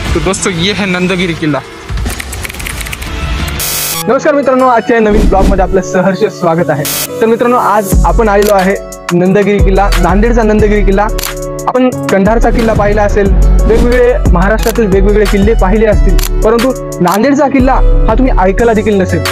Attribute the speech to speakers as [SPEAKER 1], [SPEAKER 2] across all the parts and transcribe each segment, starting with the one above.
[SPEAKER 1] तो दोस्तों ये है नंदगिरी किल्ला। नमस्कार मित्रांनो, आजच्या नवीन ब्लॉगमध्ये आपलं सहर्ष स्वागत आहे। तर मित्रांनो, आज आपण आलेलो आहे नंदगिरी किल्ला, नांदेडचा नंदगिरी किल्ला। आपण कंधारचा किल्ला पाहिला असेल, वेगवेगळे महाराष्ट्रातील वेगवेगळे किल्ले पाहिले असतील, परंतु नांदेडचा किल्ला हा तुम्ही ऐकला देखील नसेल।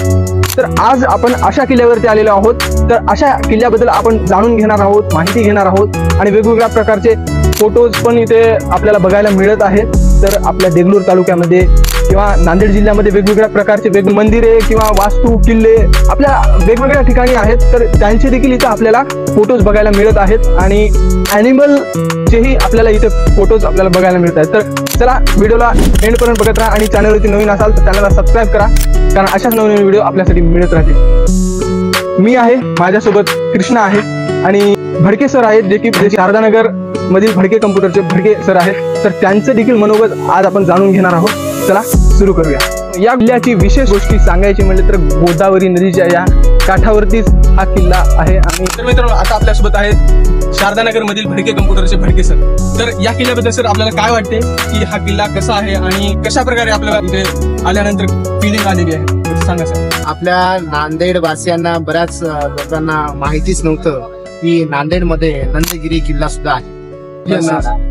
[SPEAKER 1] तर आज आपण अशा किल्ल्यावरती आलेलो आहोत। तर अशा किल्ल्याबद्दल आपण जाणून घेणार आहोत, माहिती घेणार आहोत आणि वेगवेगळ्या प्रकारचे फोटोज पण इथे आपल्याला बघायला मिळत आहेत। तर आपल्या देगलूर तालुक्यामध्ये किंवा नांदेड जिल्ह्यामध्ये वेगवेगळ्या प्रकारचे वेगवेगळे मंदिरे किंवा वास्तू किल्ले आपल्या वेगवेगळ्या ठिकाणी आहेत। तर त्यांचे देखील इथे आपल्याला फोटोज बघायला मिळत आहेत आणि ॲनिमलचेही आपल्याला इथे फोटोज आपल्याला बघायला मिळत आहेत। तर चला व्हिडिओला एंडपर्यंत बघत राहा आणि चॅनलवरती नवीन असाल तर चॅनलला सबस्क्राईब करा, कारण अशाच नवीन व्हिडिओ आपल्यासाठी मिळत राहतील। मी आहे, माझ्यासोबत कृष्णा आहे आणि भडके सर आहेत, जे की शारदानगर मधील भडके कम्प्युटरचे भडके सर आहेत। तर त्यांचं देखील मनोगत आज आपण जाणून घेणार आहोत। चला सुरू करूया। या किल्ल्याची विशेष गोष्टी सांगायची म्हणजे तर गोदावरी नदीच्या या काठावरतीच हा किल्ला आहे। आणि तर मित्रांनो, आता आपल्यासोबत आहेत शारदानगर मधील भडके कम्प्युटरचे भडके सर। तर या किल्ल्याबद्दल सर आपल्याला काय वाटते की हा किल्ला कसा आहे आणि कशा प्रकारे आपल्याला इथे आल्यानंतर फिलिंग आलेली आहे, सांगा सर।
[SPEAKER 2] आपल्या नांदेड वासियांना बऱ्याच लोकांना माहितीच नव्हतं की नांदेडमध्ये नंदगिरी किल्ला सुद्धा आहे।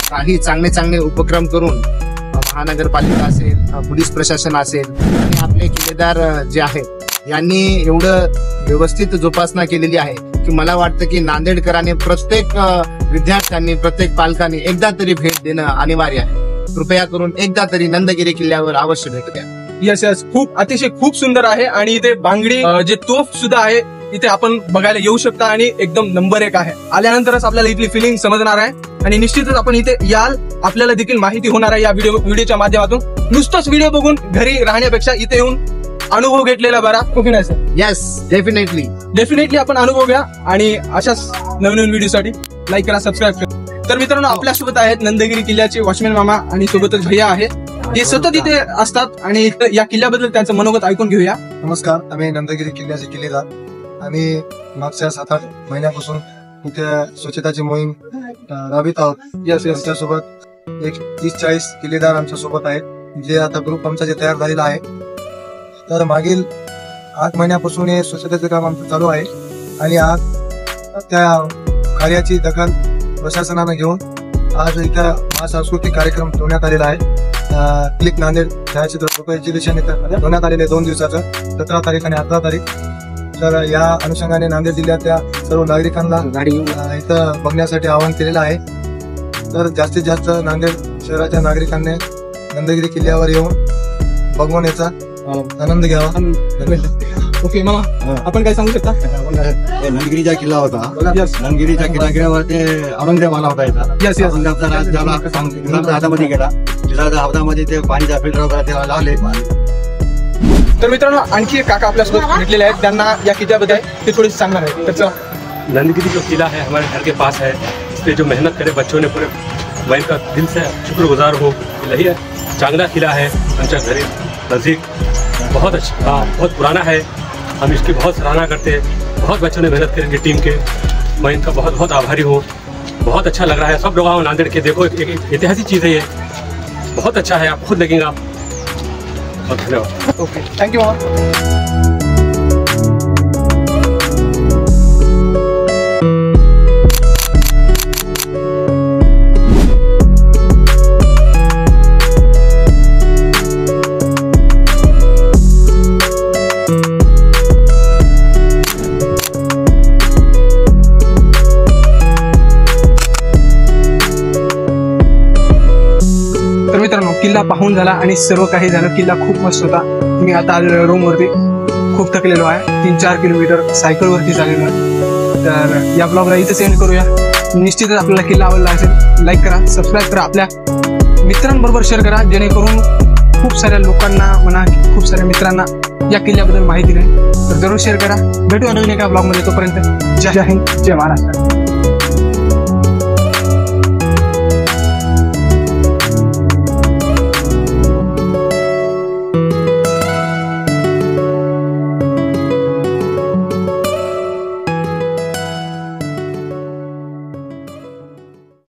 [SPEAKER 2] काही चांगले चांगले उपक्रम करून महानगरपालिका असेल, पोलीस प्रशासन असेल आणि आपले किल्लेदार जे आहेत यांनी एवढं व्यवस्थित जोपासना केलेली आहे की मला वाटतं की नांदेडकरांनी प्रत्येक विद्यार्थ्यांनी, प्रत्येक पालकांनी एकदा तरी भेट देणं अनिवार्य आहे। कृपया करून एकदा तरी नंदगिरी किल्ल्यावर अवश्य भेट द्या।
[SPEAKER 1] यस यस, खूप अतिशय खूप सुंदर आहे आणि इथे बांगडी जे तोफ सुद्धा आहे इथे आपण बघायला येऊ शकता आणि एकदम नंबर 1 आहे। आल्यानंतरच आपल्याला इथली फिलिंग समजणार आहे आणि निश्चितच आपण इथे याल, आपल्याला देखील माहिती होणार आहे या व्हिडिओच्या माध्यमातून। नुसतंच व्हिडिओ बघून घरी राहण्यापेक्षा इथे येऊन अनुभव घेतलेला बरा, ओके नाही सर?
[SPEAKER 2] येस, डेफिनेटली आपण अनुभव घ्या आणि अशाच नवीन व्हिडिओसाठी लाईक करा, सबस्क्राईब करा। तर मित्रांनो, आपल्यासोबत आहेत नंदगिरी किल्ल्याचे वॉचमॅन मामा आणि सोबतच भैया आहेत, ते सतत इथे असतात आणि या किल्ल्याबद्दल त्यांचं मनोगत ऐकून घेऊया।
[SPEAKER 3] नमस्कार, आम्ही नंदगिरी किल्ल्याचे किल्लेदार। आम्ही मागच्या 7-8 महिन्यापासून इथे स्वच्छताची मोहीम राबवित आहोत। त्याच्यासोबत एक 30-40 किल्लेदार आमच्या सोबत आहेत, जे आता ग्रुप आमचा जे तयार झालेला आहे। तर मागील 8 महिन्यापासून हे स्वच्छतेचं काम आमचं चालू आहे आणि आज त्या कार्याची दखल प्रशासनानं घेऊन आज इथं सांस्कृतिक कार्यक्रम ठेवण्यात आलेला आहे। क्लिक नांदेड छायाचित्र फोटो एक्झिबिशन इथं ठेवण्यात आलेले 2 दिवसाचं, 17 तारीख आणि 18 तारीख। तर या अनुषंगाने नांदेड जिल्ह्यातल्या सर्व नागरिकांना इथं बघण्यासाठी आवाहन केलेलं आहे। तर जास्तीत जास्त नांदेड शहराच्या नागरिकांनी नंदगिरी किल्ल्यावर येऊन बघून याचा आनंद घ्यावा।
[SPEAKER 1] ओके मामा, आपण काय सांगू शकता?
[SPEAKER 4] नंदगिरीचा किल्ला होता, नंदगिरीचा किल्ला गेल्यावर ते औरंगजेबाला होता इथं।
[SPEAKER 1] यस यस,
[SPEAKER 4] औरंगजेबचा राज झाला, हातामध्ये गेला, हातामध्ये ते पाणीचा फिल्टर वगैरे तेव्हा लावले।
[SPEAKER 1] तर मित्रांनो, आणखी एक काका आपल्यासोबत भेटलेले आहेत, त्यांना या किल्ल्याबद्दल ते थोडी सांगणार आहेत। तर
[SPEAKER 5] नंदगिरी जो किला है हमारे घर के पास है, इसलिए जो मेहनत करे बच्चों ने पूरे मैं इनका दिल से शुक्रगुजार हूँ। यही है, चांगला किला है आमच्या घरी नज़दीक, बहुत अच्छा, बहुत पुराना है। हम इसकी बहुत सराहना करते हैं, बहुत बच्चों ने मेहनत करी इनकी टीम के, मैं इनका बहुत बहुत आभारी हूँ। बहुत अच्छा लग रहा है, सब लोग आओ नांदेड़ के देखो, एक ऐतिहासिक चीज़ है ये, बहुत अच्छा है, आप खुद लगेगा। बहुत धन्यवाद।
[SPEAKER 1] ओके, थँक्यू मामा। मित्रांनो, किल्ला पाहून झाला आणि सर्व काही झालं, किल्ला खूप मस्त होता। मी आता आलेलो रूम वरती, खूप थकलेलो आहे, 3-4 किलोमीटर सायकल वरती चाललेलो आहे। तर या ब्लॉगला इथे सेंड करूया। निश्चितच आपल्याला किल्ला आवडला असेल, लाईक करा, सबस्क्राईब करा, आपल्या मित्रांबरोबर शेअर करा, जेणेकरून खूप साऱ्या लोकांना म्हणा, खूप साऱ्या मित्रांना या किल्ल्याबद्दल माहिती नाही। तर जरूर शेअर करा। भेटूया नवीन एका ब्लॉगमध्ये, तोपर्यंत जय हिंद, जय महाराष्ट्र।